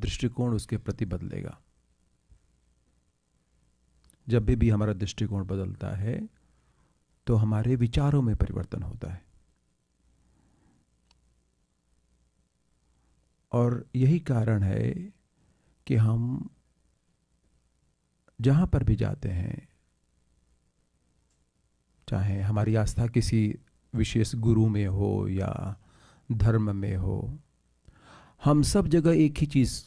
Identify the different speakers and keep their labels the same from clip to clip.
Speaker 1: दृष्टिकोण उसके प्रति बदलेगा। जब भी हमारा दृष्टिकोण बदलता है तो हमारे विचारों में परिवर्तन होता है। और यही कारण है कि हम जहां पर भी जाते हैं, चाहे हमारी आस्था किसी विशेष गुरु में हो या धर्म में हो, हम सब जगह एक ही चीज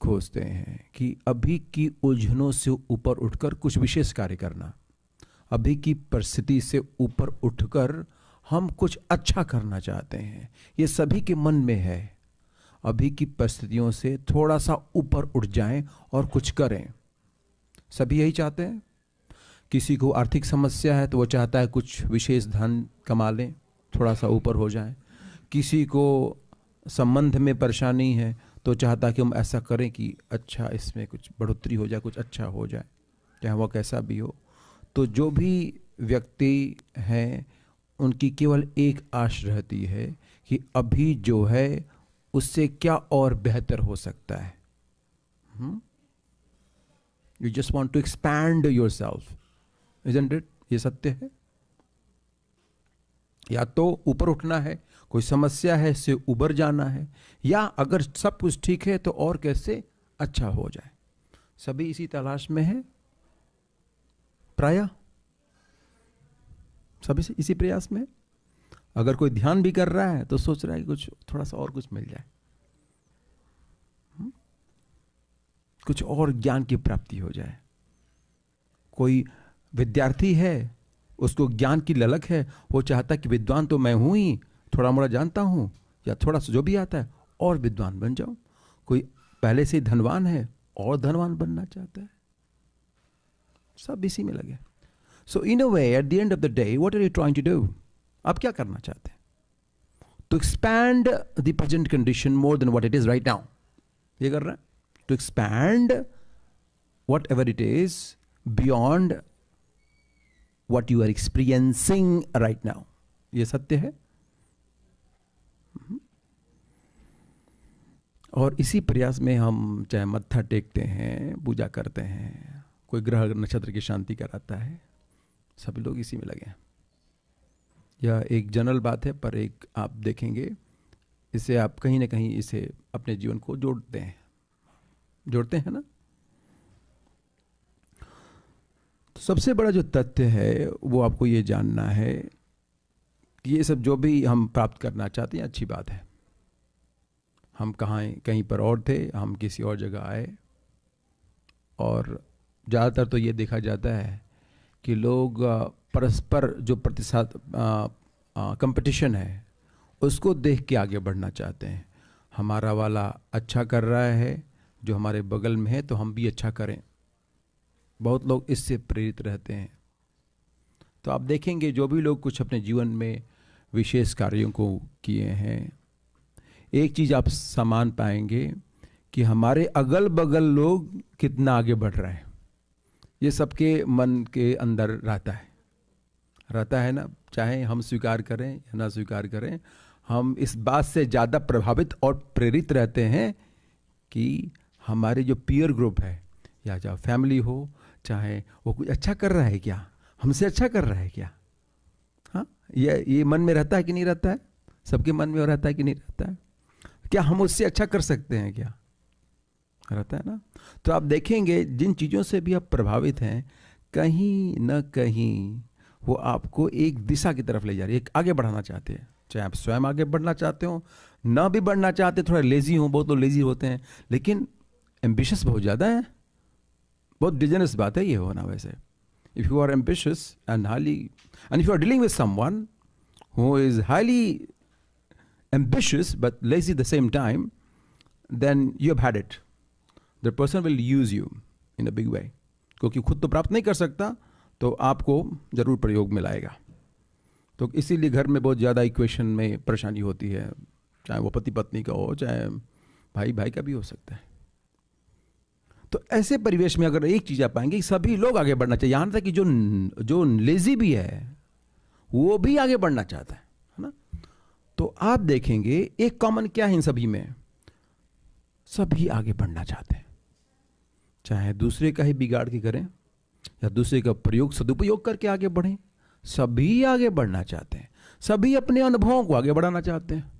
Speaker 1: खोजते हैं कि अभी की उलझनों से ऊपर उठकर कुछ विशेष कार्य करना, अभी की परिस्थिति से ऊपर उठकर हम कुछ अच्छा करना चाहते हैं। ये सभी के मन में है, अभी की परिस्थितियों से थोड़ा सा ऊपर उठ जाएं और कुछ करें। सभी यही चाहते हैं। किसी को आर्थिक समस्या है तो वो चाहता है कुछ विशेष धन कमा लें, थोड़ा सा ऊपर हो जाएं। किसी को संबंध में परेशानी है तो चाहता है कि हम ऐसा करें कि अच्छा इसमें कुछ बढ़ोतरी हो जाए, कुछ अच्छा हो जाए, चाहे वह कैसा भी हो। तो जो भी व्यक्ति हैं उनकी केवल एक आश रहती है कि अभी जो है उससे क्या और बेहतर हो सकता है। You just want to expand yourself, isn't it? ये सत्य है। या तो ऊपर उठना है, कोई समस्या है इससे उबर जाना है, या अगर सब कुछ ठीक है तो और कैसे अच्छा हो जाए। सभी इसी तलाश में है, प्रायः सभी इसी प्रयास में। अगर कोई ध्यान भी कर रहा है तो सोच रहा है कि कुछ थोड़ा सा और कुछ मिल जाए, कुछ और ज्ञान की प्राप्ति हो जाए। कोई विद्यार्थी है, उसको ज्ञान की ललक है, वो चाहता कि विद्वान तो मैं हूं ही, थोड़ा मोड़ा जानता हूं या थोड़ा सा जो भी आता है और विद्वान बन जाऊं। कोई पहले से धनवान है और धनवान बनना चाहता है। सब इसी में लगे। So in a way at the end of the day what are you trying to do? आप क्या करना चाहते हैं? To expand the present condition more than what it is right now. ये कर रहे हैं, to expand whatever it is beyond what you are experiencing right now। ये सत्य है। और इसी प्रयास में हम चाहे मत्था टेकते हैं, पूजा करते हैं, कोई ग्रह नक्षत्र की शांति कराता है, सभी लोग इसी में लगे हैं। यह एक जनरल बात है, पर एक आप देखेंगे इसे आप कहीं ना कहीं इसे अपने जीवन को जोड़ते हैं ना। तो सबसे बड़ा जो तथ्य है वो आपको ये जानना है कि ये सब जो भी हम प्राप्त करना चाहते हैं अच्छी बात है। हम कहीं पर और थे, हम किसी और जगह आए, और ज़्यादातर तो ये देखा जाता है कि लोग परस्पर जो प्रतिसाद कंपटीशन है उसको देख के आगे बढ़ना चाहते हैं। हमारा वाला अच्छा कर रहा है, जो हमारे बगल में है, तो हम भी अच्छा करें। बहुत लोग इससे प्रेरित रहते हैं। तो आप देखेंगे जो भी लोग कुछ अपने जीवन में विशेष कार्यों को किए हैं, एक चीज़ आप समान पाएंगे कि हमारे अगल बगल लोग कितना आगे बढ़ रहे हैं। ये सबके मन के अंदर रहता है ना, चाहे हम स्वीकार करें या ना स्वीकार करें। हम इस बात से ज़्यादा प्रभावित और प्रेरित रहते हैं कि हमारे जो पीयर ग्रुप है या चाहे फैमिली हो, चाहे वो कुछ अच्छा कर रहा है क्या, हमसे अच्छा कर रहा है क्या। हाँ, ये मन में रहता है कि नहीं रहता है? सबके मन में रहता है कि नहीं रहता है? क्या हम उससे अच्छा कर सकते हैं क्या? रहता है ना। तो आप देखेंगे जिन चीज़ों से भी आप प्रभावित हैं, कहीं न कहीं वो आपको एक दिशा की तरफ ले जा रही है, आगे बढ़ाना चाहते हैं। चाहे आप स्वयं आगे बढ़ना चाहते हो, ना भी बढ़ना चाहते, थोड़ा लेजी हो, बहुत लोग लेजी होते हैं, लेकिन एम्बिशियस बहुत ज़्यादा है। बहुत डिजनस बात है ये होना। वैसे if you are ambitious and if you are dealing with someone who is highly ambitious but lazy at the same time, then you have had it. The person will use you in a big way. क्योंकि खुद तो प्राप्त नहीं कर सकता, तो आपको जरूर प्रयोग में लाएगा। तो इसीलिए घर में बहुत ज़्यादा इक्वेशन में परेशानी होती है, चाहे वो पति पत्नी का हो, चाहे भाई भाई का भी हो सकता है। तो ऐसे परिवेश में अगर एक चीज़ आप पाएंगे, सभी लोग आगे बढ़ना चाहिए। यहाँ तक कि जो लेजी भी है वो भी आगे बढ़ना चाहता है ना। तो आप देखेंगे एक कॉमन क्या है इन सभी में, सभी आगे बढ़ना चाहते हैं, चाहे दूसरे का ही बिगाड़ के करें या दूसरे का प्रयोग सदुपयोग करके आगे बढ़ें, सभी आगे बढ़ना चाहते हैं, सभी अपने अनुभवों को आगे बढ़ाना चाहते हैं।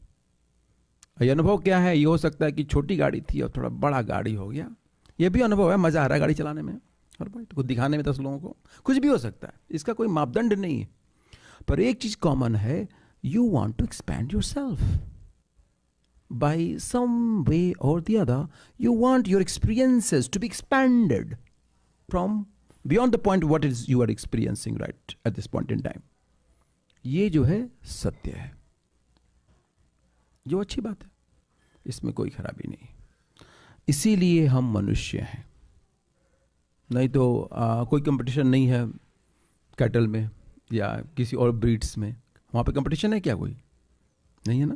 Speaker 1: ये अनुभव क्या है? ये हो सकता है कि छोटी गाड़ी थी और थोड़ा बड़ा गाड़ी हो गया, ये भी अनुभव है, मजा आ रहा है गाड़ी चलाने में और कुछ दिखाने में 10 लोगों को, कुछ भी हो सकता है, इसका कोई मापदंड नहीं है। पर एक चीज कॉमन है, you want to expand yourself by some way or the other, you want your experiences to be expanded from beyond the point what is you are experiencing right at this point in time. ये जो है सत्य है, जो अच्छी बात है, इसमें कोई खराबी नहीं। इसीलिए हम मनुष्य हैं, नहीं तो कोई कंपटीशन नहीं है कैटल में या किसी और ब्रीड्स में, वहाँ पे कंपटीशन है क्या? कोई नहीं है ना।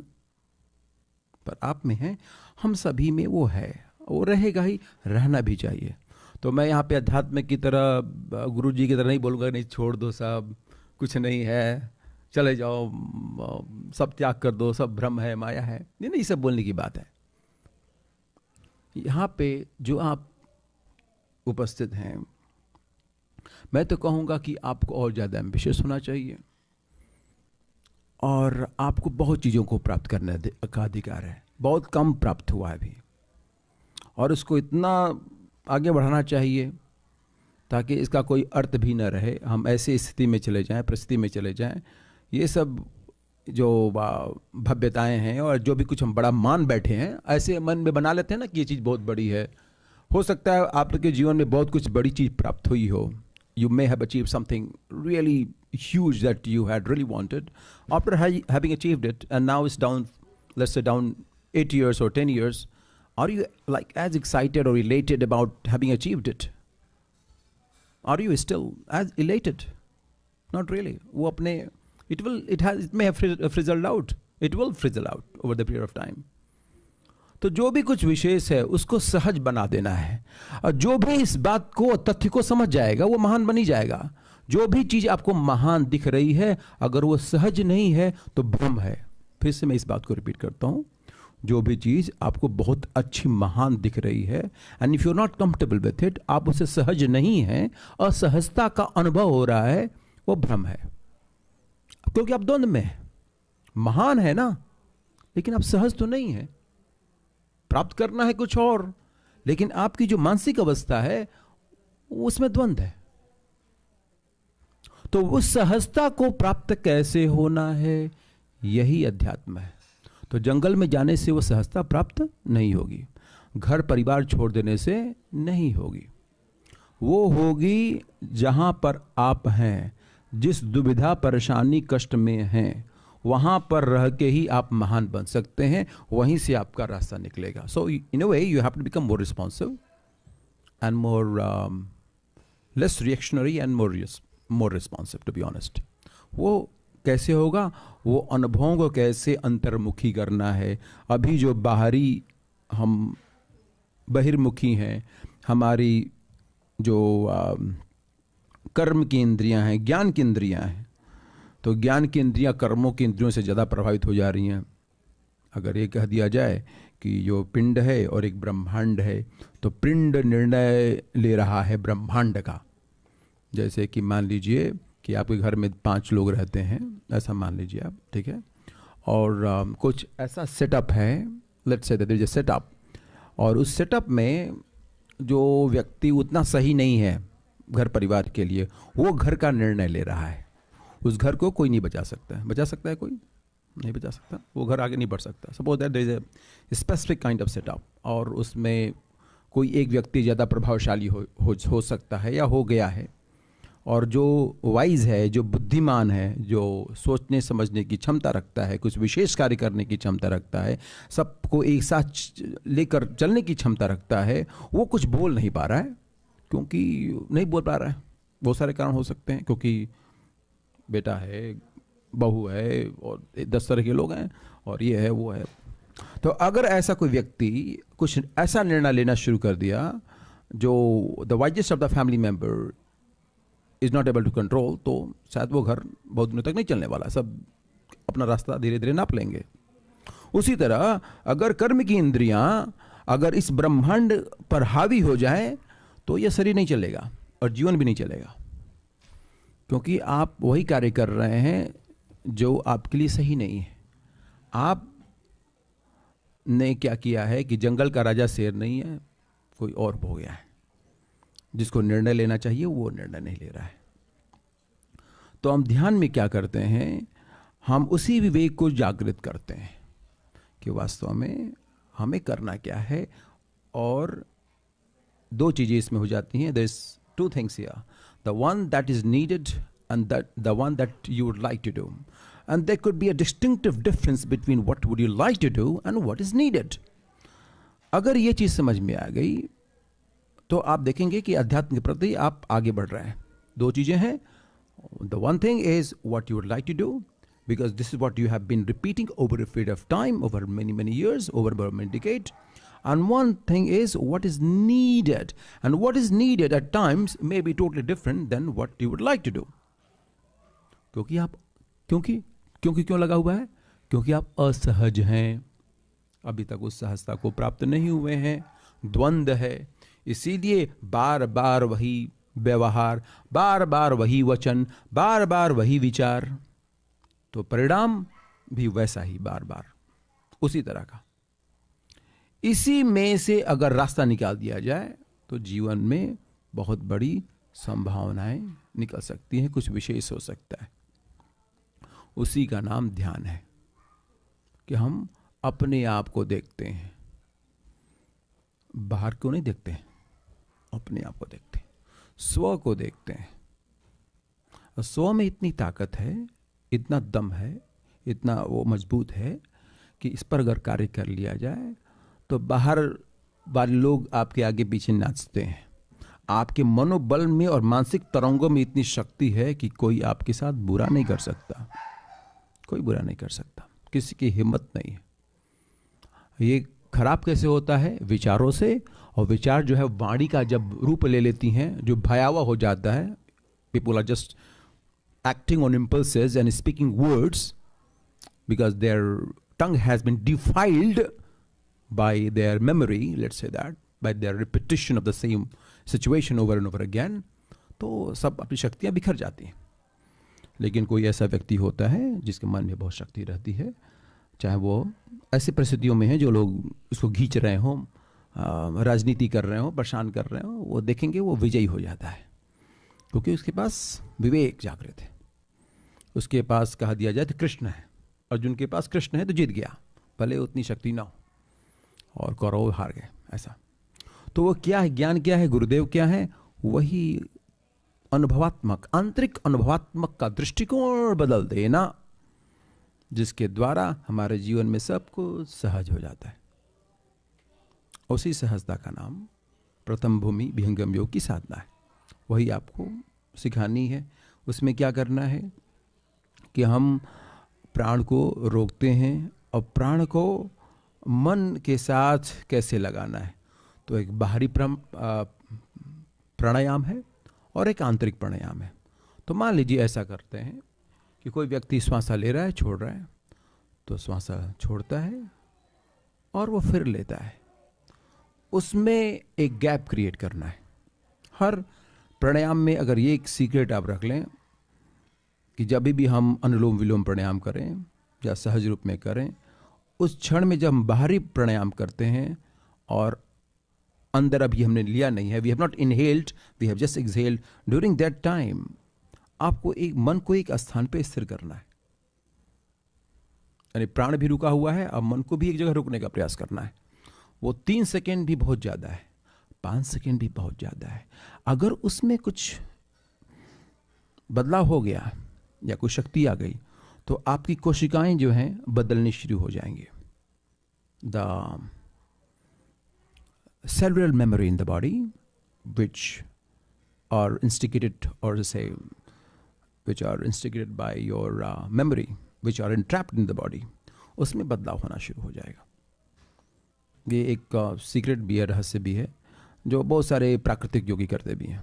Speaker 1: पर आप में है, हम सभी में वो है, वो रहेगा ही, रहना भी चाहिए। तो मैं यहाँ पे अध्यात्म की तरह, गुरु जी की तरह नहीं बोलूँगा नहीं छोड़ दो सब, कुछ नहीं है, चले जाओ, सब त्याग कर दो, सब भ्रम है, माया है, नहीं सब बोलने की बात है। यहाँ पे जो आप उपस्थित हैं, मैं तो कहूँगा कि आपको और ज़्यादा एम्बिशियस होना चाहिए और आपको बहुत चीज़ों को प्राप्त करने का अधिकार है, बहुत कम प्राप्त हुआ है अभी, और उसको इतना आगे बढ़ाना चाहिए ताकि इसका कोई अर्थ भी न रहे, हम ऐसी स्थिति में चले जाएं, परिस्थिति में चले जाएं, ये सब जो भव्यताएं हैं और जो भी कुछ हम बड़ा मान बैठे हैं, ऐसे मन में बना लेते हैं ना कि ये चीज़ बहुत बड़ी है। हो सकता है आपके जीवन में बहुत कुछ बड़ी चीज़ प्राप्त हुई हो, you may have achieved something really huge that you had really wanted. After having achieved it, and now it's down, let's say down 8 years or 10 years, are you like as excited or elated about having achieved it? Are you still as elated? Not really. वो अपने it may have frizzled out. It will frizzle out over the period of time. तो जो भी कुछ विशेष है उसको सहज बना देना है, और जो भी इस बात को, तथ्य को समझ जाएगा वो महान बनी जाएगा। जो भी चीज आपको महान दिख रही है, अगर वो सहज नहीं है तो भ्रम है। फिर से मैं इस बात को रिपीट करता हूं, जो भी चीज आपको बहुत अच्छी महान दिख रही है, and if you are not comfortable with it, आप उसे सहज नहीं है, असहजता का अनुभव हो रहा है, वो भ्रम है, क्योंकि आप द्वंद में हैं। महान है ना, लेकिन आप सहज तो नहीं है, प्राप्त करना है कुछ और, लेकिन आपकी जो मानसिक अवस्था है उसमें द्वंद है। तो उस सहजता को प्राप्त कैसे होना है, यही अध्यात्म है। तो जंगल में जाने से वो सहजता प्राप्त नहीं होगी, घर परिवार छोड़ देने से नहीं होगी, वो होगी जहां पर आप हैं, जिस दुविधा परेशानी कष्ट में हैं, वहां पर रह के ही आप महान बन सकते हैं, वहीं से आपका रास्ता निकलेगा। So in a way you have to become more responsive and more less reactionary and more responsive, to be honest. वो कैसे होगा? वो अनुभवों को कैसे अंतर्मुखी करना है। अभी जो बाहरी हम बहिर्मुखी हैं, हमारी जो कर्म की इंद्रियां हैं, ज्ञान की इंद्रियां हैं, तो ज्ञान की इंद्रियां कर्मों की इंद्रियों से ज़्यादा प्रभावित हो जा रही हैं। अगर ये कह दिया जाए कि जो पिंड है और एक ब्रह्मांड है, तो पिंड निर्णय ले रहा है ब्रह्मांड का। जैसे कि मान लीजिए कि आपके घर में 5 लोग रहते हैं, ऐसा मान लीजिए आप, ठीक है, और कुछ ऐसा सेटअप है, let's say that is a setup, और उस सेटअप में जो व्यक्ति उतना सही नहीं है घर परिवार के लिए, वो घर का निर्णय ले रहा है। उस घर को कोई नहीं बचा सकता है। बचा सकता है कोई? नहीं बचा सकता। वो घर आगे नहीं बढ़ सकता। Suppose that there is a specific kind of setup, और उसमें कोई एक व्यक्ति ज़्यादा प्रभावशाली हो सकता है या हो गया है, और जो वाइज है, जो बुद्धिमान है, जो सोचने समझने की क्षमता रखता है, कुछ विशेष कार्य करने की क्षमता रखता है, सबको एक साथ लेकर चलने की क्षमता रखता है, वो कुछ बोल नहीं पा रहा है। क्योंकि नहीं बोल पा रहा है, बहुत सारे कारण हो सकते हैं, क्योंकि बेटा है, बहू है, और 10 तरह के लोग हैं, और ये है वो है। तो अगर ऐसा कोई व्यक्ति कुछ ऐसा निर्णय लेना शुरू कर दिया जो the wisest of the family member is not able to control, तो शायद वो घर बहुत दिनों तक नहीं चलने वाला, सब अपना रास्ता धीरे धीरे नाप लेंगे। उसी तरह अगर कर्म की इंद्रियां अगर इस ब्रह्मांड पर हावी हो जाए तो यह शरीर नहीं चलेगा और जीवन भी नहीं चलेगा, क्योंकि आप वही कार्य कर रहे हैं जो आपके लिए सही नहीं है। आप ने क्या किया है कि जंगल का राजा शेर नहीं है, कोई और हो गया है। जिसको निर्णय लेना चाहिए वो निर्णय नहीं ले रहा है। तो हम ध्यान में क्या करते हैं, हम उसी विवेक को जागृत करते हैं कि वास्तव में हमें करना क्या है। और दो चीजें इसमें हो जाती हैं। There is two things here, the one that is needed and the one that you would like to do, and there could be a distinctive difference between what would you like to do and what is needed. अगर ये चीज समझ में आ गई तो आप देखेंगे कि अध्यात्म के प्रति आप आगे बढ़ रहे हैं। दो चीजें हैं, the one thing is what you would like to do, because this is what you have been repeating over a period of time, over many years, over many decades. And one thing is what is needed, and what is needed at times may be totally different than what you would like to do. क्योंकि क्यों लगा हुआ है? क्योंकि आप असहज हैं, अभी तक उस सहजता को प्राप्त नहीं हुए हैं, द्वंद्व है। इसीलिए बार बार वही व्यवहार, बार बार वही वचन, बार बार वही विचार, तो परिणाम भी वैसा ही बार बार उसी तरह का। इसी में से अगर रास्ता निकाल दिया जाए तो जीवन में बहुत बड़ी संभावनाएं निकल सकती हैं, कुछ विशेष हो सकता है। उसी का नाम ध्यान है कि हम अपने आप को देखते हैं, बाहर को नहीं देखते हैं, अपने आप को देखते हैं, स्व को देखते हैं। और स्व में इतनी ताकत है, इतना दम है, इतना वो मजबूत है कि इस पर अगर कार्य कर लिया जाए तो बाहर वाले लोग आपके आगे पीछे नाचते हैं। आपके मनोबल में और मानसिक तरंगों में इतनी शक्ति है कि कोई आपके साथ बुरा नहीं कर सकता, कोई बुरा नहीं कर सकता, किसी की हिम्मत नहीं है। ये खराब कैसे होता है? विचारों से। और विचार जो है वाणी का जब रूप ले लेती हैं, जो भयावह हो जाता है, people are just acting on impulses and speaking words because their tongue has been defiled by their memory, let's say that, by their repetition of the same situation over and over again. तो सब अपनी शक्तियां बिखर जाती हैं। लेकिन कोई ऐसा व्यक्ति होता है जिसके मन में बहुत शक्ति रहती है, चाहे वो ऐसी परिस्थितियों में है जो लोग उसको खींच रहे हों, राजनीति कर रहे हों, परेशान कर रहे हों, वो देखेंगे वो विजयी हो जाता है, क्योंकि उसके पास विवेक जागृत है। उसके पास कहा दिया जाए तो कृष्ण है, अर्जुन के पास कृष्ण है तो जीत गया, भले उतनी शक्ति ना हो, और कौरव हार गए। ऐसा तो वो क्या है, ज्ञान क्या है, गुरुदेव क्या है? वही अनुभवात्मक, आंतरिक अनुभवात्मक का दृष्टिकोण बदल देना, जिसके द्वारा हमारे जीवन में सब कुछ सहज हो जाता है। उसी सहजता का नाम प्रथम भूमि विहंगम योग की साधना है। वही आपको सिखानी है। उसमें क्या करना है कि हम प्राण को रोकते हैं और प्राण को मन के साथ कैसे लगाना है। तो एक बाहरी प्राणायाम है और एक आंतरिक प्राणायाम है। तो मान लीजिए ऐसा करते हैं कि कोई व्यक्ति श्वासा ले रहा है, छोड़ रहा है, तो श्वासा छोड़ता है और वो फिर लेता है। उसमें एक गैप क्रिएट करना है। हर प्राणायाम में अगर ये एक सीक्रेट आप रख लें कि जब भी हम अनुलोम विलोम प्राणायाम करें या सहज रूप में करें, उस क्षण में जब हम बाहरी प्राणायाम करते हैं और अंदर अभी हमने लिया नहीं है, we have not inhaled, we have just exhaled, during that time आपको एक मन को एक स्थान पे स्थिर करना है। यानी प्राण भी रुका हुआ है, अब मन को भी एक जगह रुकने का प्रयास करना है। वो 3 सेकेंड भी बहुत ज़्यादा है, 5 सेकेंड भी बहुत ज़्यादा है। अगर उसमें कुछ बदलाव हो गया या कोई शक्ति आ गई तो आपकी कोशिकाएं जो हैं बदलनी शुरू हो जाएंगी। The cellular memory in the body which are instigated, or say which are instigated by your memory, which are entrapped in the body, उसमें बदलाव होना शुरू हो जाएगा। ये एक सीक्रेट भी है, रहस्य भी है, जो बहुत सारे प्राकृतिक योगी करते भी हैं।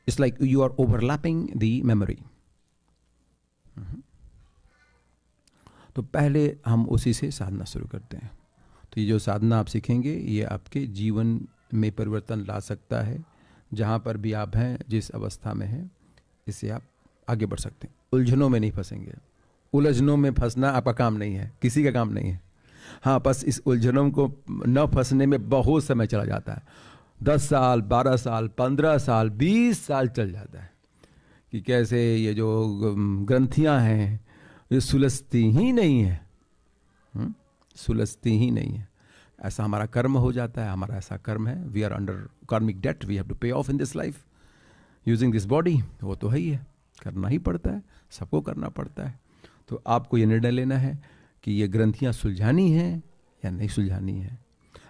Speaker 1: It's like you are overlapping the memory. तो पहले हम उसी से साधना शुरू करते हैं। तो ये जो साधना आप सीखेंगे ये आपके जीवन में परिवर्तन ला सकता है। जहाँ पर भी आप हैं, जिस अवस्था में हैं, इससे आप आगे बढ़ सकते हैं। उलझनों में नहीं फंसेंगे। उलझनों में फंसना आपका काम नहीं है, किसी का काम नहीं है। हाँ, बस इस उलझनों को न फंसने में बहुत समय चला जाता है। 10 साल, 12 साल, 15 साल, 20 साल चल जाता है कि कैसे ये जो ग्रंथियां हैं ये सुलझती ही नहीं है, सुलझती ही नहीं है। ऐसा हमारा कर्म हो जाता है, हमारा ऐसा कर्म है। वी आर अंडर कार्मिक डेट, वी हैव टू पे of in this life using this body. वो तो है ही है, करना ही पड़ता है, सबको करना पड़ता है। तो आपको ये निर्णय लेना है कि ये ग्रंथियां सुलझानी है या नहीं सुलझानी है।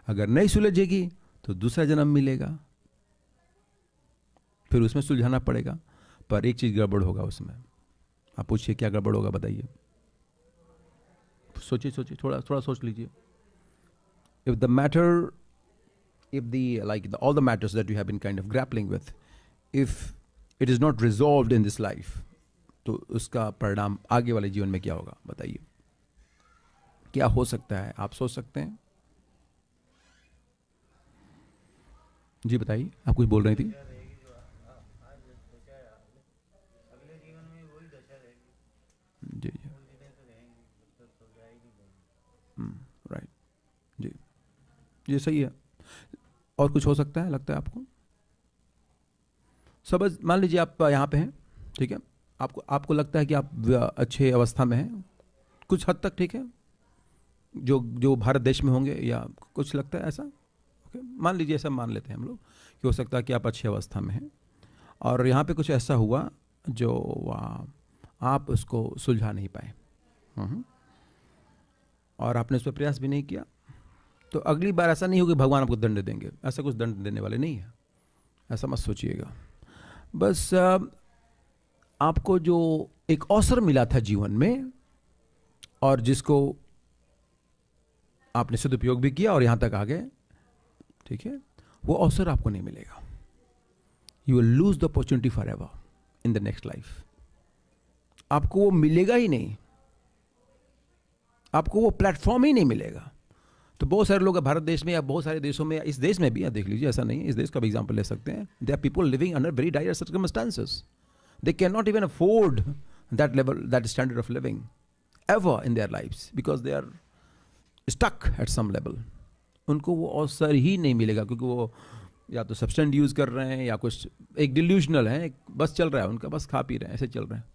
Speaker 1: अगर नहीं सुलझेगी तो दूसरा जन्म मिलेगा, फिर उसमें सुलझाना पड़ेगा। पर एक चीज गड़बड़ होगा उसमें। आप पूछिए क्या गड़बड़ होगा, बताइए। सोचिए सोचिए, थोड़ा थोड़ा सोच लीजिए। If the matter, if all the matters that you have been kind of grappling with, if it is not resolved in this life, तो उसका परिणाम आगे वाले जीवन में क्या होगा, बताइए। क्या हो सकता है, आप सोच सकते हैं? जी बताइए, आप कुछ बोल रही थी। जी जी, राइट जी, ये सही है। और कुछ हो सकता है, लगता है आपको? सब मान लीजिए आप यहाँ पे हैं, ठीक है, आपको लगता है कि आप अच्छे अवस्था में हैं कुछ हद तक, ठीक है, जो भारत देश में होंगे, या कुछ लगता है ऐसा? ओके, मान लीजिए, ऐसा मान लेते हैं हम लोग कि हो सकता है कि आप अच्छी अवस्था में हैं और यहाँ पे कुछ ऐसा हुआ जो आप उसको सुलझा नहीं पाए, और आपने उस पर प्रयास भी नहीं किया। तो अगली बार ऐसा नहीं होगा भगवान आपको दंड देंगे, ऐसा कुछ दंड देने वाले नहीं है, ऐसा मत सोचिएगा। बस आपको जो एक अवसर मिला था जीवन में और जिसको आपने सदुपयोग भी किया और यहां तक आ गए, ठीक है, वो अवसर आपको नहीं मिलेगा। You will lose the opportunity for ever in the next life. आपको वो मिलेगा ही नहीं, आपको वो प्लेटफॉर्म ही नहीं मिलेगा। तो बहुत सारे लोग भारत देश में या बहुत सारे देशों में, इस देश में भी आप देख लीजिए, ऐसा नहीं है, इस देश का भी एग्जांपल ले सकते हैं। They are people living under very dire circumstances. They can not even afford that level, that standard of living ever in their lifes, because they are stuck at some level. उनको वो अवसर ही नहीं मिलेगा, क्योंकि वो या तो सब्सटेंस यूज कर रहे हैं या कुछ एक डिल्यूशनल है, बस चल रहा है उनका, बस खा पी रहे हैं, ऐसे चल रहे हैं।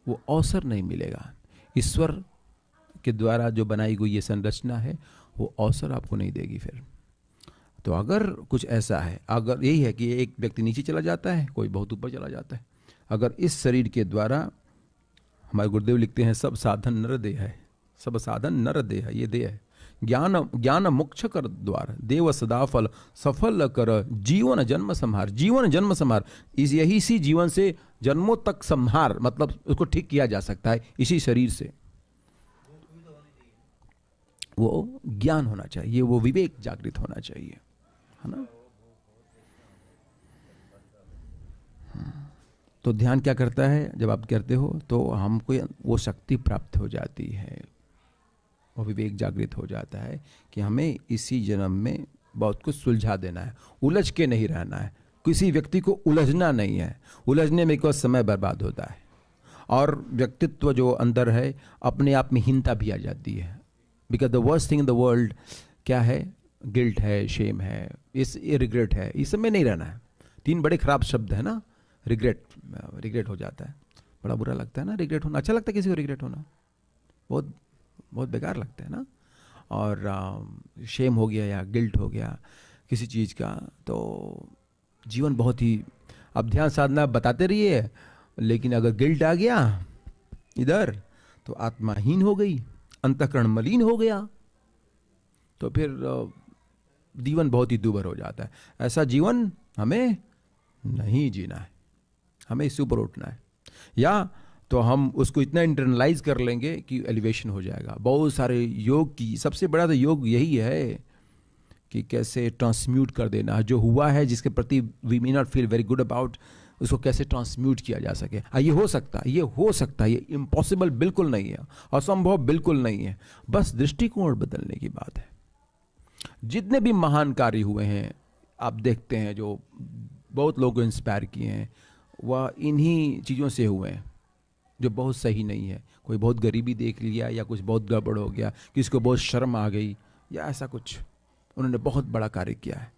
Speaker 1: वो अवसर नहीं मिलेगा। ईश्वर के द्वारा जो बनाई गई ये संरचना है वो अवसर आपको नहीं देगी फिर। तो अगर कुछ ऐसा है, अगर यही है कि एक व्यक्ति नीचे चला जाता है, कोई बहुत ऊपर चला जाता है, अगर इस शरीर के द्वारा, हमारे गुरुदेव लिखते हैं, सब साधन नर देह है, सब साधन नर देह है, ये देह है। ज्ञान मोक्ष कर द्वार, देव सदा फल सफल कर, जीवन जन्म संहार। जीवन जन्म संहार, यही सी जीवन से जन्मों तक संहार, मतलब उसको ठीक किया जा सकता है इसी शरीर से। वो ज्ञान होना चाहिए, वो विवेक जागृत होना चाहिए, है ना। तो ध्यान क्या करता है, जब आप करते हो तो हमको वो शक्ति प्राप्त हो जाती है, वो विवेक जागृत हो जाता है कि हमें इसी जन्म में बहुत कुछ सुलझा देना है, उलझ के नहीं रहना है। किसी व्यक्ति को उलझना नहीं है, उलझने में कोई समय बर्बाद होता है और व्यक्तित्व जो अंदर है अपने आप में हीनता भी आ जाती है। Because the worst thing in the world क्या है, गिल्ट है, शेम है, ये रिग्रेट है, इस सब में नहीं रहना है। 3 बड़े खराब शब्द है ना, रिग्रेट हो जाता है, बड़ा बुरा लगता है ना रिग्रेट होना। अच्छा लगता है किसी को रिग्रेट होना? बहुत बहुत बेकार लगता है ना। और शेम हो गया या गिल्ट हो गया किसी चीज़ का, तो जीवन बहुत ही, अब ध्यान साधना बताते रहिए, लेकिन अगर गिल्ट आ गया इधर तो आत्माहीन हो गई, अंतःकरण मलिन हो गया, तो फिर जीवन बहुत ही दुभर हो जाता है। ऐसा जीवन हमें नहीं जीना है, हमें इससे ऊपर उठना है। या तो हम उसको इतना इंटरनलाइज कर लेंगे कि एलिवेशन हो जाएगा। बहुत सारे योग की सबसे बड़ा तो योग यही है कि कैसे ट्रांसम्यूट कर देना जो हुआ है, जिसके प्रति we may not feel very good about, उसको कैसे ट्रांसम्यूट किया जा सके। ये हो सकता है, ये हो सकता है, ये इम्पॉसिबल बिल्कुल नहीं है, असंभव बिल्कुल नहीं है, बस दृष्टिकोण बदलने की बात है। जितने भी महान कार्य हुए हैं आप देखते हैं, जो बहुत लोगों को इंस्पायर किए हैं, वह इन्हीं चीज़ों से हुए हैं जो बहुत सही नहीं है। कोई बहुत गरीबी देख लिया या कुछ बहुत गड़बड़ हो गया, किसी को बहुत शर्म आ गई या ऐसा कुछ, उन्होंने बहुत बड़ा कार्य किया है,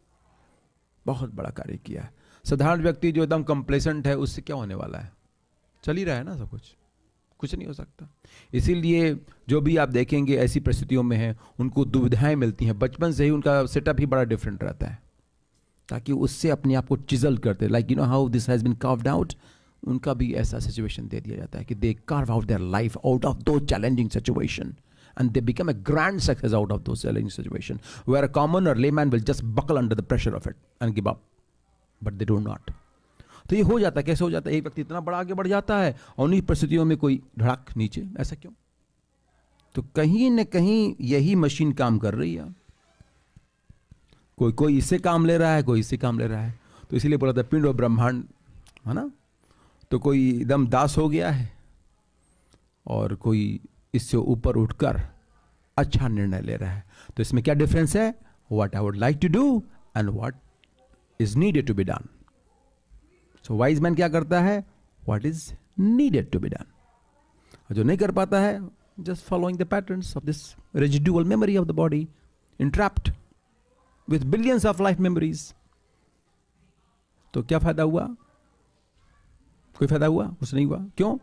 Speaker 1: बहुत बड़ा कार्य किया है। साधारण व्यक्ति जो एकदम कंप्लेसेंट है, उससे क्या होने वाला है? चल ही रहा है ना सब कुछ, कुछ नहीं हो सकता। इसीलिए जो भी आप देखेंगे ऐसी परिस्थितियों में हैं, उनको दुविधाएं मिलती हैं। बचपन से ही उनका सेटअप ही बड़ा डिफरेंट रहता है, ताकि उससे अपने आप को चिजल करते, like you know how this has been carved out. उनका भी ऐसा सिचुएशन दे दिया जाता है कि they carve out their life out of those challenging situation and they become a grand success out of those challenging situation, where a common or layman will just buckle under the pressure of it and give up, but they do not. तो ये हो जाता है, कैसे हो जाता है? एक व्यक्ति इतना बड़ा आगे बढ़ जाता है और उन्हीं परिस्थितियों में कोई धड़ाक नीचे, ऐसा क्यों? तो कहीं न कहीं यही मशीन काम कर रही है। कोई इससे काम ले रहा है, कोई इससे काम ले रहा है। तो इसीलिए बोला था पिंड और ब्रह्मांड, है ना? तो कोई एकदम दास हो गया है और कोई इससे ऊपर उठकर अच्छा निर्णय ले रहा है। तो इसमें क्या डिफरेंस है? What I would like to do and what is needed to be done. So wise man क्या करता है? What is needed to be done. और जो नहीं कर पाता है, just following the patterns of this residual memory of the body, entrapped with billions of life memories. तो क्या फायदा हुआ? कोई फायदा हुआ? कुछ नहीं हुआ। क्यों?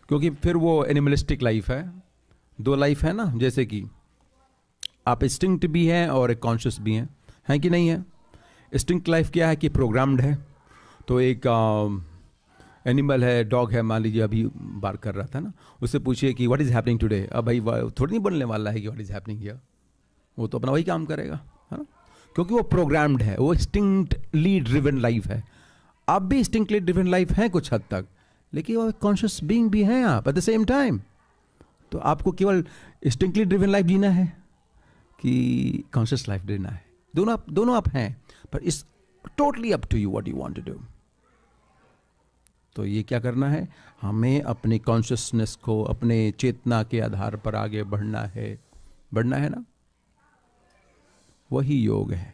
Speaker 1: क्योंकि फिर वो एनिमलिस्टिक लाइफ है। दो लाइफ है ना, जैसे कि आप इंस्टिंक्ट भी हैं और एक कॉन्शियस भी हैं कि नहीं है? इंस्टिंक्ट लाइफ क्या है कि प्रोग्राम्ड है। तो एक एनिमल है, डॉग है, मान लीजिए अभी बार कर रहा था ना, उससे पूछिए कि व्हाट इज हैपनिंग टुडे। अब भाई थोड़ी नहीं बोलने वाला है कि व्हाट इज हैपनिंग हियर, वो तो अपना वही काम करेगा, है ना? क्योंकि वो प्रोग्राम्ड है, वो इंस्टिंक्टली ड्रिवन लाइफ है। आप भी इंस्टिंक्टली ड्रिवन लाइफ हैं कुछ हद तक, लेकिन वो कॉन्शियस बीइंग भी हैं आप एट द सेम टाइम। तो आपको केवल इंस्टिंक्टली ड्रिवन लाइफ जीना है कि कॉन्शियस लाइफ जीना है? दोनों आप हैं, पर it's totally up to you what you want to do. तो ये क्या करना है? हमें अपने कॉन्शियसनेस को अपने चेतना के आधार पर आगे बढ़ना है ना? वही योग है।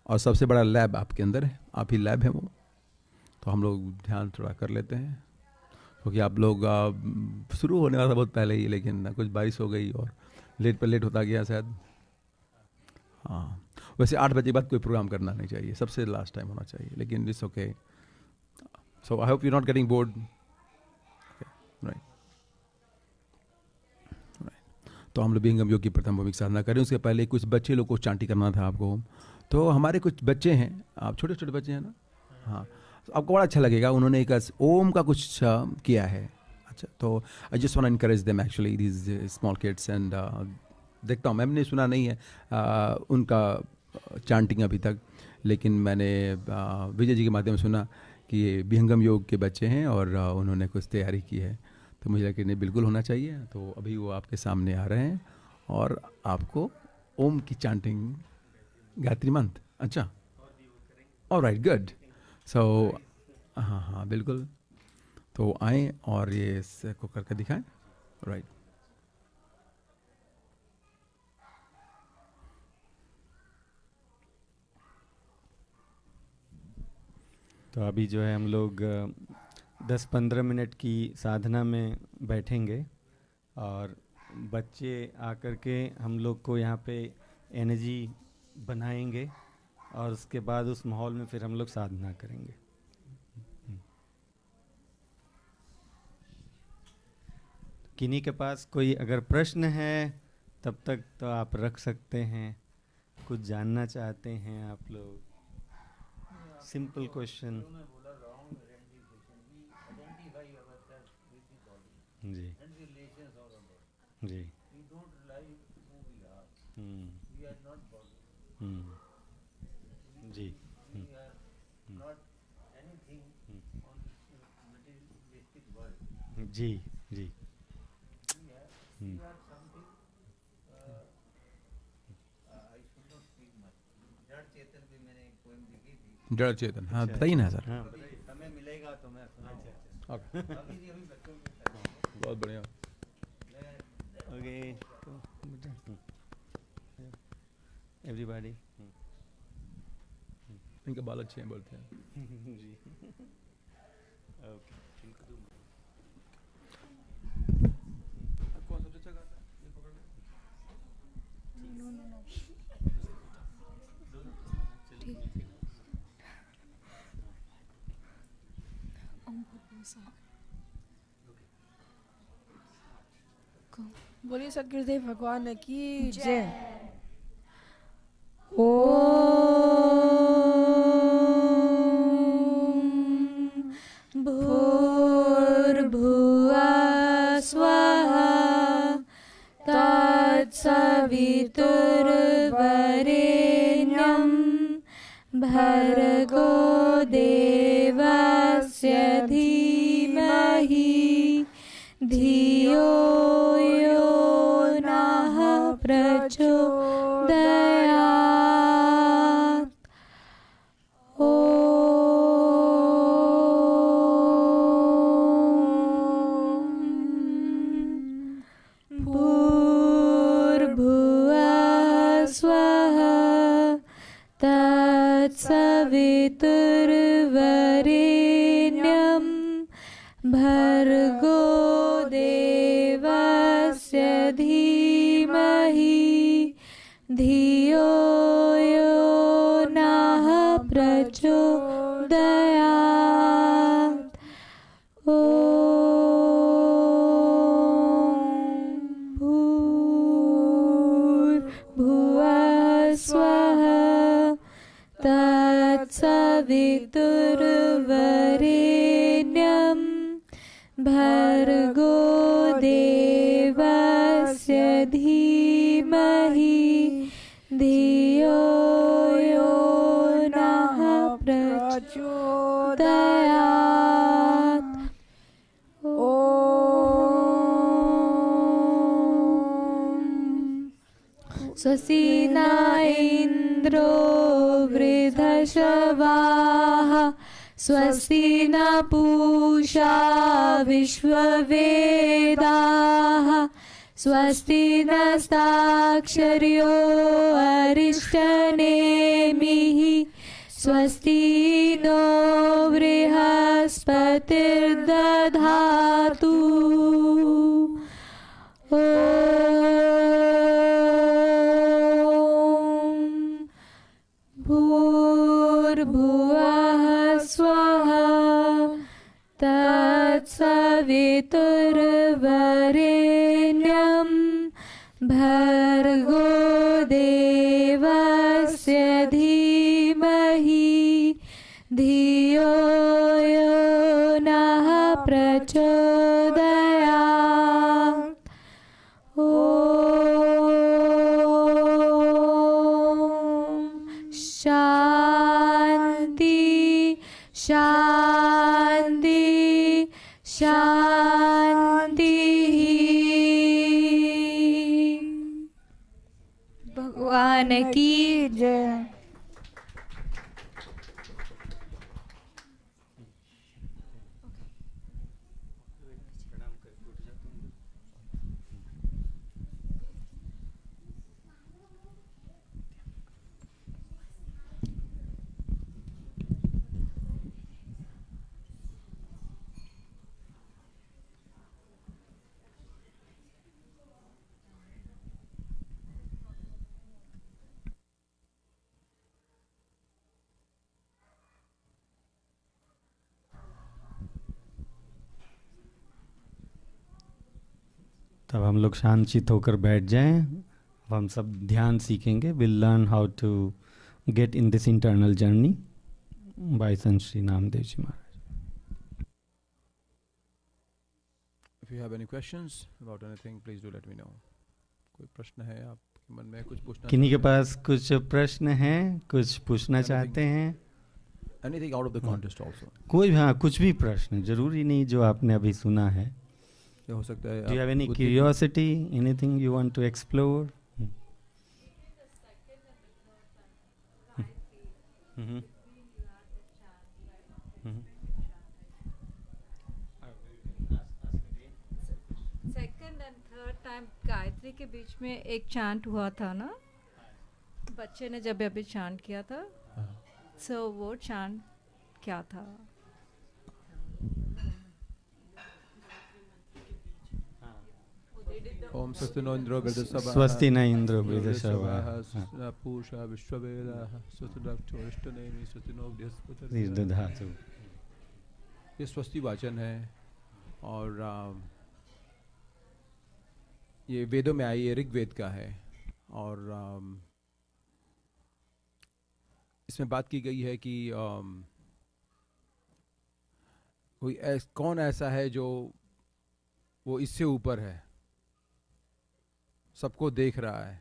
Speaker 1: और सबसे बड़ा लैब आपके अंदर है, आप ही लैब है वो। तो हम लोग ध्यान थोड़ा कर लेते हैं, क्योंकि आप लोग शुरू होने वाला था बहुत पहले ही, लेकिन कुछ बारिश हो गई और लेट पर लेट होता गया शायद। हाँ, वैसे 8 बजे के बाद कोई प्रोग्राम करना नहीं चाहिए, सबसे लास्ट टाइम होना चाहिए, लेकिन it's okay. So I hope you not getting bored, right? तो हम लोग विहंगम योग की प्रथम भूमिक साधना करें। उसके पहले कुछ बच्चे लोग को चांटी करना था आपको। तो हमारे कुछ बच्चे हैं, आप छोटे छोटे बच्चे हैं ना? हाँ, तो आपको बड़ा अच्छा लगेगा। उन्होंने एक ओम का कुछ किया है। अच्छा, तो I just want to encourage them actually, these small kids. And देखता हूँ, मैंने सुना नहीं है उनका चांटिंग अभी तक, लेकिन मैंने विजय जी के माध्यम से सुना कि ये विहंगम योग के बच्चे हैं और उन्होंने कुछ तैयारी की है। तो मुझे लगा कि नहीं, बिल्कुल होना चाहिए। तो अभी वो आपके सामने आ रहे हैं और आपको ओम की चांटिंग, गायत्री मंत्र। अच्छा, ऑलराइट, गुड। सो हाँ बिल्कुल। तो आए और ये इसको करके दिखाएं, राइट?
Speaker 2: तो अभी जो है हम लोग 10-15 मिनट की साधना में बैठेंगे और बच्चे आकर के हम लोग को यहाँ पे एनर्जी बनाएंगे और उसके बाद उस माहौल में फिर हम लोग साधना करेंगे। किन्हीं के पास कोई अगर प्रश्न है तब तक तो आप रख सकते हैं। कुछ जानना चाहते हैं आप लोग? Simple question. जी जी। जी जी जी।
Speaker 1: जड़ चेतन, हाँ बताइए ना सर।
Speaker 2: समय मिलेगा तो मैं सुनाऊंगा।
Speaker 1: बहुत बढ़िया।
Speaker 2: ओके। एवरीबॉडी।
Speaker 1: इनके बाल अच्छे हैं बोलते हैं।
Speaker 2: जी ओके।
Speaker 1: कौन सबसे अच्छा गाता है ये पकड़ लो।
Speaker 3: बोलिए सदगुरुदेव भगवान की जय। ओम भूर्भुवः स्वः तत्सवितुर्वरेण्यं भर्गो देवस्य धीमहि धियो यो नः प्रचोदयात्। भूर्भुवः स्वः तत्सवितुर्वरेण्यं भर्गो देवस्य धीमहि धियो यो नः प्रचोदयात्। भूर्भुवः स्वः तत्सवितुर्वरेण्यं भर्गो देवस्य धीमहि धियो यो नः प्रचोदयात्। स्वस्ति न इन्द्रो वृद्धश्रवाः स्वस्ति न पूषा विश्ववेदाः स्वस्ति नस्ताक्षर्यो अरिष्टनेमिः स्वस्ति नो बृहस्पतिर्दधातु। भूर्भुवः स्वः तत्सवितुर्वरेण्यं भर्गो देवस्य धीमहि धियो यो नः प्रचोदयात्। शान्ति शान्ति शान्तिः। भगवान की जय।
Speaker 2: तब हम लोग शांतचित होकर बैठ जाएं। अब हम सब ध्यान सीखेंगे। Will learn how to get in this internal journey by संत श्री नामदेव जी महाराज।
Speaker 1: If you have any questions about anything, please do let me know. कोई प्रश्न है आपके मन में, कुछ पूछना?
Speaker 2: किन्हीं के पास कुछ प्रश्न हैं, कुछ पूछना चाहते हैं?
Speaker 1: Anything out of the contest also.
Speaker 2: कोई भी, हाँ, कुछ भी प्रश्न, जरूरी नहीं जो आपने अभी सुना है।
Speaker 1: ये हो सकता है।
Speaker 2: Do you have any curiosity? Anything you want to explore?
Speaker 4: Second and third time Gayatri के बीच में एक चांट हुआ था ना,
Speaker 3: बच्चे ने जब अभी चांद किया था, सो वो चांद क्या था?
Speaker 1: ओम स्वस्ति नो इंद्रो वृद्धसभः
Speaker 2: स्वस्ति न इंद्रो वृद्धसभः
Speaker 1: पूषा विश्ववेदाः स्वस्तिरक्षोरिष्टनेमि स्वस्ति नो बृहस्पतिर्दधातु।
Speaker 2: निर्दधातु।
Speaker 1: ये स्वस्ति वाचन है और ये वेदों में आई, ये ऋग्वेद का है और इसमें बात की गई है कि कोई कौन ऐसा है जो वो इससे ऊपर है, सबको देख रहा है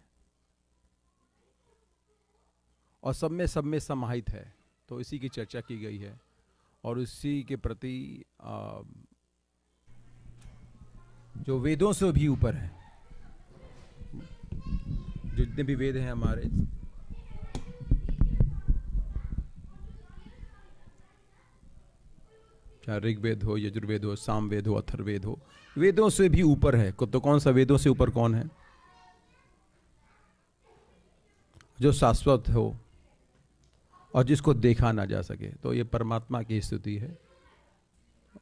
Speaker 1: और सब में समाहित है। तो इसी की चर्चा की गई है और उसी के प्रति जो वेदों से भी ऊपर है, जितने भी वेद हैं हमारे, चाहे ऋग्वेद हो, यजुर्वेद हो, सामवेद हो, अथर्ववेद हो, वेदों से भी ऊपर है। तो कौन सा वेदों से ऊपर कौन है? जो शाश्वत हो और जिसको देखा ना जा सके। तो ये परमात्मा की स्तुति है,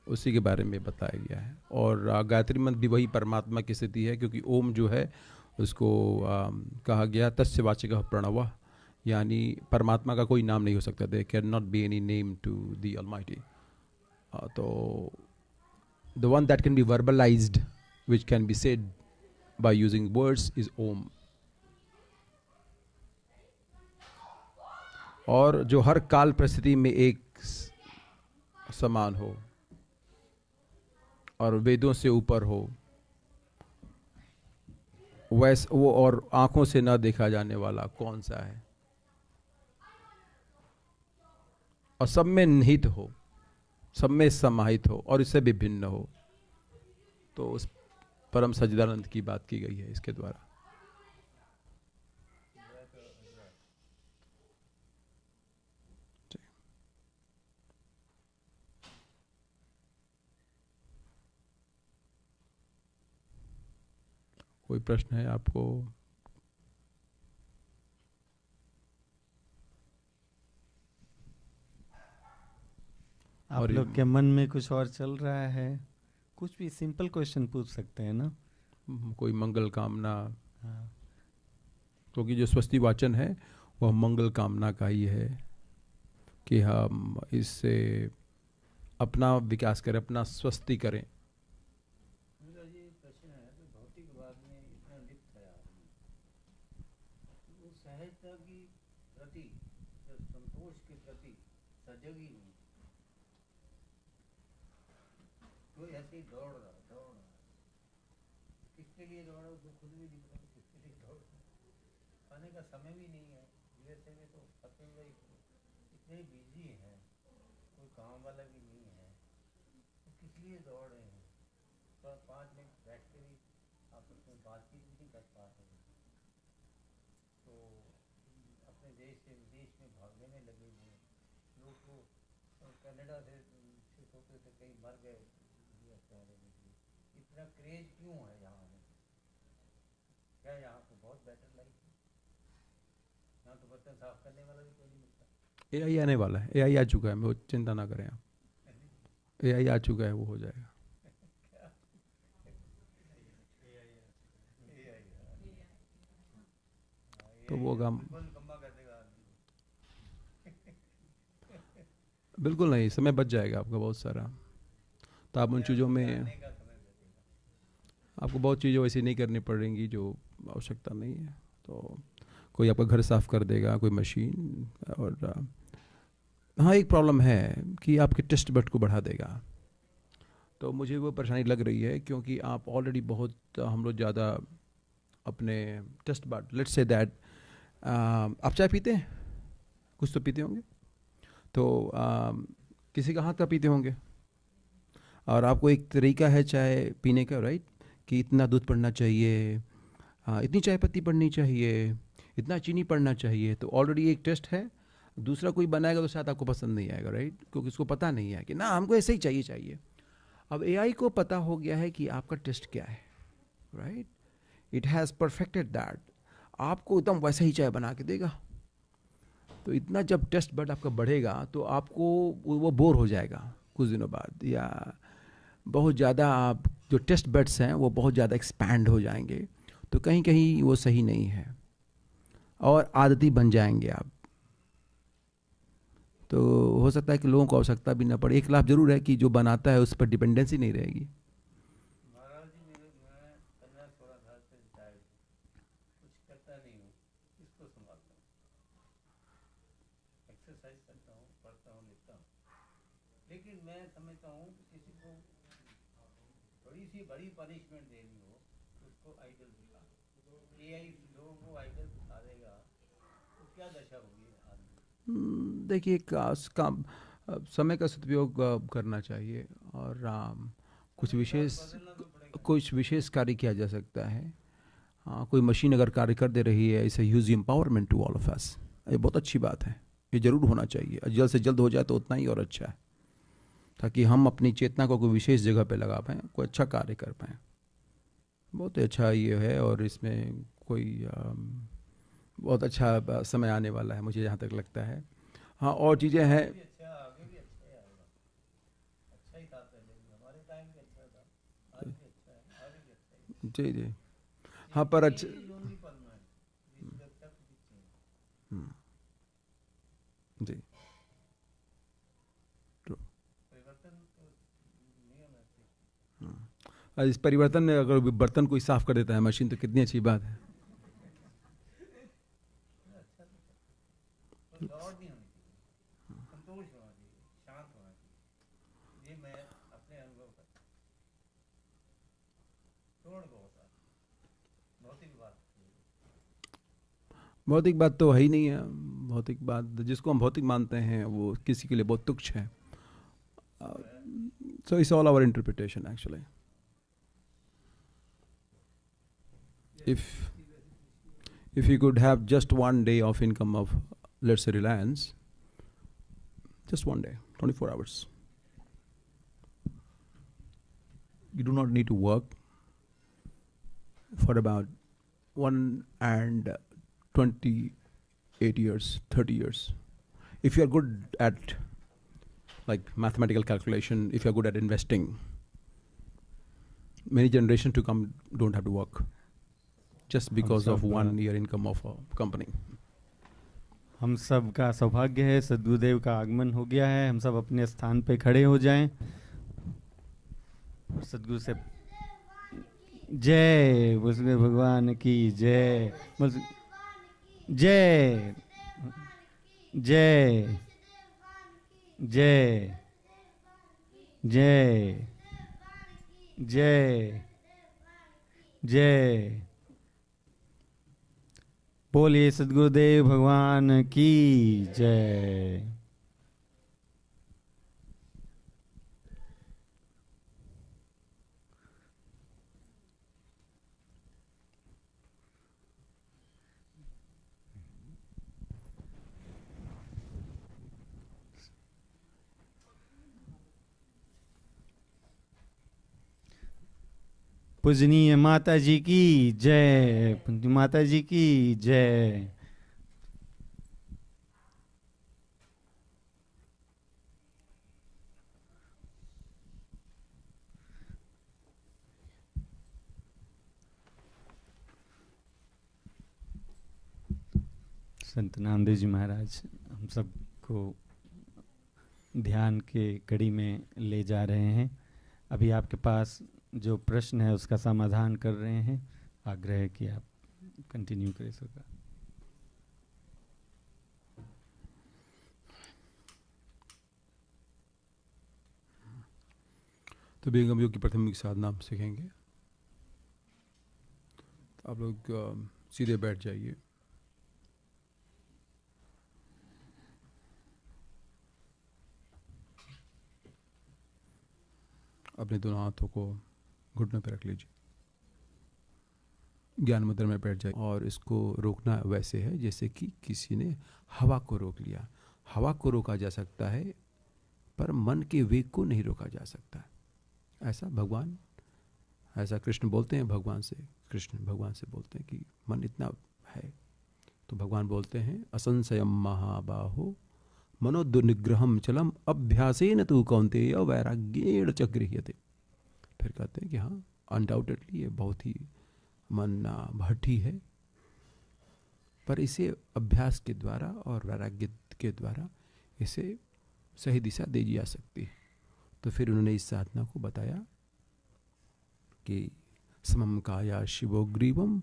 Speaker 1: उसी के बारे में बताया गया है। और गायत्री मंत्र भी वही परमात्मा की स्थिति है, क्योंकि ओम जो है उसको कहा गया तस्य वाचकः प्रणवः, यानी परमात्मा का कोई नाम नहीं हो सकता। There can not be any name to the almighty. तो the one that can be verbalised, which can be said by using words, is Om. और जो हर काल परिस्थिति में एक समान हो और वेदों से ऊपर हो, वैसे वो और आंखों से न देखा जाने वाला कौन सा है, और सब में निहित हो, सब में समाहित हो और इससे भी भिन्न हो। तो उस परम सच्चिदानंद की बात की गई है इसके द्वारा। कोई प्रश्न है आपको?
Speaker 2: आप लोग के मन में कुछ और चल रहा है? कुछ भी सिंपल क्वेश्चन पूछ सकते हैं ना।
Speaker 1: कोई मंगल कामना, क्योंकि जो स्वस्ति वाचन है वह मंगल कामना का ही है कि हम इससे अपना विकास करें, अपना स्वस्ति करें।
Speaker 4: सहजता की प्रति, संतोष के प्रति सजग ही नहीं, कोई ऐसे ही दौड़ रहा किसके लिए दौड़ रहा उसको खुद भी दिख रहा, किसके लिए दौड़ रहा, खाने का समय भी नहीं है। यूएसए में तो पसंद भाई इतने बिजी हैं, कोई काम वाला भी नहीं है, तो किस लिए दौड़ रहे हैं? तो 5 मिनट बैठ के भी आपस में बातचीत नहीं कर पा रहे। तो अपने देश से विदेश में भागने में लगे हुए लोग, तो कनाडा से शिफ्ट होते थे, कहीं मर गए यूएस में रहने के लिए। इतना क्रेज क्यों है यहाँ में? क्या यहाँ पे बहुत बेटर लाइफ है? यहाँ तो बर्तन साफ करने वाला भी कोई नहीं मिलता।
Speaker 1: एआई आने वाला है, एआई आ चुका है, वो चिंता ना करें आप। एआई आ चुका है, वो हो जाएगा। तो वो काम बिल्कुल नहीं, समय बच जाएगा आपका बहुत सारा। तो आप उन चीज़ों में, आपको बहुत चीज़ें वैसी नहीं करनी पड़ेंगी जो आवश्यकता नहीं है। तो कोई आपका घर साफ कर देगा, कोई मशीन। और हाँ, एक प्रॉब्लम है कि आपके टेस्ट बट को बढ़ा देगा। तो मुझे वो परेशानी लग रही है, क्योंकि आप ऑलरेडी बहुत, हम लोग ज़्यादा अपने taste but, let's say that, आप चाय पीते हैं, कुछ तो पीते होंगे, तो किसी का हाथ का पीते होंगे, और आपको एक तरीका है चाय पीने का, राइट, कि इतना दूध पड़ना चाहिए, इतनी चाय पत्ती पड़नी चाहिए, इतना चीनी पड़ना चाहिए। तो ऑलरेडी एक टेस्ट है। दूसरा कोई बनाएगा तो शायद आपको पसंद नहीं आएगा, राइट, क्योंकि उसको पता नहीं है कि ना हमको ऐसे ही चाहिए। अब एआई को पता हो गया है कि आपका टेस्ट क्या है, right, it has perfected that. आपको एकदम वैसा ही चाय बना के देगा। तो इतना जब टेस्ट बड आपका बढ़ेगा तो आपको वो बोर हो जाएगा कुछ दिनों बाद, या बहुत ज़्यादा आप जो टेस्ट बड्स हैं वो बहुत ज़्यादा एक्सपैंड हो जाएंगे, तो कहीं कहीं वो सही नहीं है और आदती बन जाएंगे आप। तो हो सकता है कि लोगों को आवश्यकता भी ना पड़े। एक लाभ जरूर है कि जो बनाता है उस पर डिपेंडेंसी नहीं रहेगी।
Speaker 4: महाराज जी मैं 15-16 साल से रिटायर्ड हूँ, कुछ करता नहीं हूँ, इसको संभालता हूँ, एक्सरसाइज करता हूँ, पढ़ता हूँ, लिखता हूँ। लेकिन मैं समझता हूँ कि किसी को थोड़ी सी बड़ी पनिशमेंट देनी हो तो उसको आइडल दिखा, AI लोगों को आइडल दिखा देगा तो क्या दशा होगी आदमी।
Speaker 1: देखिए समय का सदुपयोग करना चाहिए, और कुछ विशेष कार्य किया जा सकता है। कोई मशीन अगर कार्य कर दे रही है, इसे use empowerment to all of us, ये बहुत अच्छी बात है, ये जरूर होना चाहिए। जल्द से जल्द हो जाए तो उतना ही और अच्छा है, ताकि हम अपनी चेतना को कोई विशेष जगह पे लगा पाएँ, कोई अच्छा कार्य कर पाएँ। बहुत ही अच्छा ये है, और इसमें कोई बहुत अच्छा समय आने वाला है मुझे जहाँ तक लगता है। हाँ, और चीज़ें हैं।
Speaker 4: अच्छा आगे भी अच्छा ही आएगा, अच्छा ही था पहले भी, हमारे टाइम भी अच्छा था, आज भी अच्छा है, आगे भी अच्छा ही।
Speaker 1: जी जी, हाँ, पर अच्छा।
Speaker 4: Only permanent, this is except this change.
Speaker 1: जी,
Speaker 4: परिवर्तन तो नियम है।
Speaker 1: इस परिवर्तन में अगर बर्तन कोई साफ कर देता है मशीन, तो कितनी अच्छी बात है।
Speaker 4: अच्छा तो दौड़ नहीं होनी चाहिए, संतोष होना चाहिए, शांत होना चाहिए, ये मैं अपने अनुभव करता हूँ। तोड़ बहुत है, भौतिक बात
Speaker 1: भौतिक बात तो है ही नहीं है। भौतिक बात जिसको हम भौतिक मानते हैं वो किसी के लिए बहुत तुच्छ है। So it's all our interpretation actually. If you could have just one day of income of, let's say, Reliance, just one day, 24 hours, you do not need to work for about 128 years, 30 years. If you are good at like mathematical calculation, if you are good at investing, many generations to come don't have to work just because of 1 year income of a company.
Speaker 2: हम सब का सौभाग्य है, सद्गुरुदेव का आगमन हो गया है। हम सब अपने स्थान पे खड़े हो जाएं। सद्गुरु से जय, उसके भगवान की जय, जय जय जय जय जय जय। बोलिए सद्गुरुदेव भगवान की जय। पूजनीय माता जी की जय, माता जी की जय। संत नामदेव जी महाराज हम सबको ध्यान के कड़ी में ले जा रहे हैं। अभी आपके पास जो प्रश्न है उसका समाधान कर रहे हैं। आग्रह है कि आप कंटिन्यू करें सका।
Speaker 1: तो बेगम योग की प्राथमिक साधना सीखेंगे। आप लोग सीधे बैठ जाइए। अपने दोनों हाथों को घुटनों पर रख लीजिए। ज्ञान मुद्रा में बैठ जाइए, और इसको रोकना वैसे है जैसे कि किसी ने हवा को रोक लिया। हवा को रोका जा सकता है पर मन के वेग को नहीं रोका जा सकता। ऐसा कृष्ण बोलते हैं भगवान से। कृष्ण भगवान से बोलते हैं कि मन इतना है। तो भगवान बोलते हैं असंशयम महाबाहो मनोदुर्निग्रहम चलम अभ्यासेन तु कौन्तेय वैराग्येण च गृह्यते। फिर कहते हैं कि हाँ, अनडाउटेडली ये बहुत ही मन भट्टी है, पर इसे अभ्यास के द्वारा और वैराग्य के द्वारा इसे सही दिशा दी जा सकती है। तो फिर उन्होंने इस साधना को बताया कि समम काया शिवोग्रीवम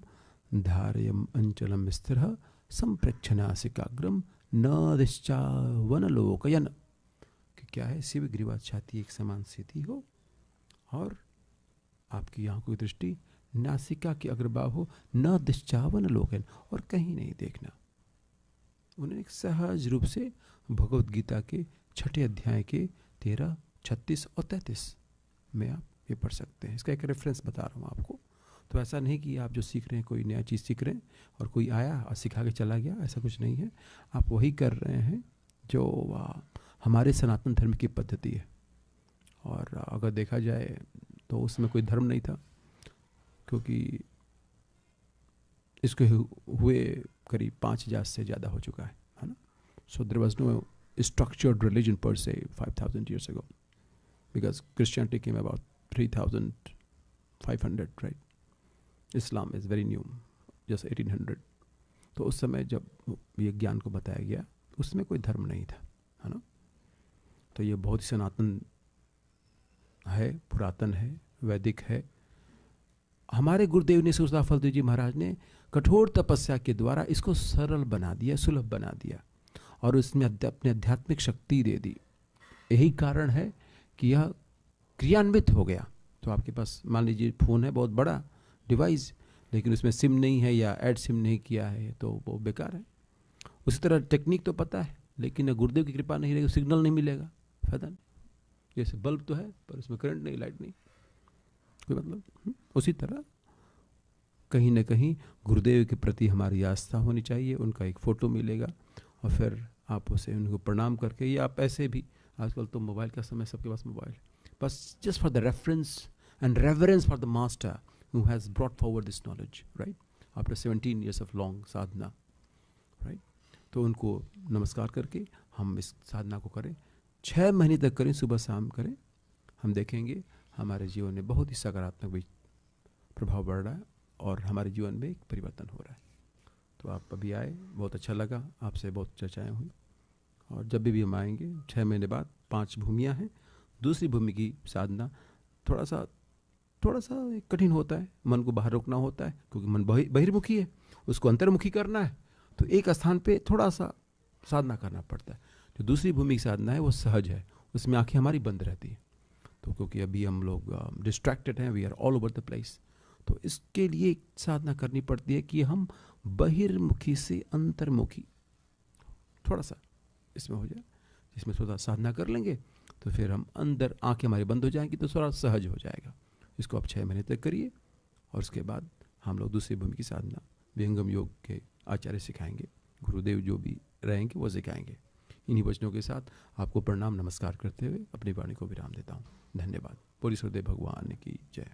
Speaker 1: धारयम अंचलम स्थिरः संप्रेक्षणासिकाग्रम न दिश्चावनलोकयन। कि क्या है, शिव ग्रीवा छाती एक समान स्थिति हो और आपकी आंखों की दृष्टि नासिका की अग्रभाग हो, न दिश्चावन लोकन, और कहीं नहीं देखना। उन्होंने एक सहज रूप से भगवत गीता के 6 अध्याय के 13, 36 और 33 में आप ये पढ़ सकते हैं। इसका एक रेफरेंस बता रहा हूँ आपको। तो ऐसा नहीं कि आप जो सीख रहे हैं कोई नया चीज़ सीख रहे हैं और कोई आया और सिखा के चला गया, ऐसा कुछ नहीं है। आप वही कर रहे हैं जो हमारे सनातन धर्म की पद्धति है। और अगर देखा जाए तो उसमें कोई धर्म नहीं था, क्योंकि इसके हुए करीब 5000 से ज़्यादा हो चुका है ना। So there was no structured religion per se 5000 years ago, because Christianity came about 3500, right? Islam is very new, just 1800. तो उस समय जब ये ज्ञान को बताया गया उसमें कोई धर्म नहीं था, है ना। तो ये बहुत ही सनातन है, पुरातन है, वैदिक है। हमारे गुरुदेव ने सुरदास फलदेव जी महाराज ने कठोर तपस्या के द्वारा इसको सरल बना दिया, सुलभ बना दिया और उसमें अपनी आध्यात्मिक शक्ति दे दी। यही कारण है कि यह क्रियान्वित हो गया। तो आपके पास मान लीजिए फ़ोन है, बहुत बड़ा डिवाइस, लेकिन उसमें सिम नहीं है या ऐड सिम नहीं किया है तो वो बेकार है। उसी तरह टेक्निक तो पता है, लेकिन गुरुदेव की कृपा नहीं रहेगी, सिग्नल नहीं मिलेगा, फायदा नहीं। जैसे बल्ब तो है पर उसमें करंट नहीं, लाइट नहीं, कोई मतलब। उसी तरह कहीं ना कहीं गुरुदेव के प्रति हमारी आस्था होनी चाहिए। उनका एक फ़ोटो मिलेगा और फिर आप उसे उनको प्रणाम करके, या आप ऐसे भी, आजकल तो मोबाइल का समय, सबके पास मोबाइल, बस just for the reference and reverence for the master who has brought forward this knowledge, right, after 17 years of long Sadhana, right. तो उनको नमस्कार करके हम इस साधना को करें, 6 महीने तक करें, सुबह शाम करें। हम देखेंगे हमारे जीवन में बहुत ही सकारात्मक भी प्रभाव बढ़ रहा है और हमारे जीवन में एक परिवर्तन हो रहा है। तो आप अभी आए, बहुत अच्छा लगा, आपसे बहुत चर्चाएं हुई। और जब भी हम आएंगे 6 महीने बाद 5 भूमियाँ हैं। दूसरी भूमि की साधना थोड़ा सा कठिन होता है, मन को बाहर रोकना होता है, क्योंकि मन बहिर्मुखी है, उसको अंतर्मुखी करना है। तो एक स्थान पे थोड़ा सा साधना करना पड़ता है। जो दूसरी भूमि की साधना है वो सहज है, उसमें आंखें हमारी बंद रहती हैं। तो क्योंकि अभी हम लोग डिस्ट्रैक्टेड हैं, we are all over the place, तो इसके लिए साधना करनी पड़ती है कि हम बहिर्मुखी से अंतर्मुखी थोड़ा सा इसमें हो जाए। इसमें थोड़ा साधना कर लेंगे तो फिर हम अंदर, आंखें हमारी बंद हो जाएंगी तो थोड़ा सहज हो जाएगा। इसको आप 6 महीने तक करिए और उसके बाद हम लोग दूसरी भूमि की साधना विहंगम योग के आचार्य सिखाएंगे, गुरुदेव जो भी रहेंगे वो सिखाएंगे। इन्हीं वचनों के साथ आपको प्रणाम नमस्कार करते हुए अपनी वाणी को विराम देता हूँ। धन्यवाद। बोलिए सदगुरुदेव भगवान की जय।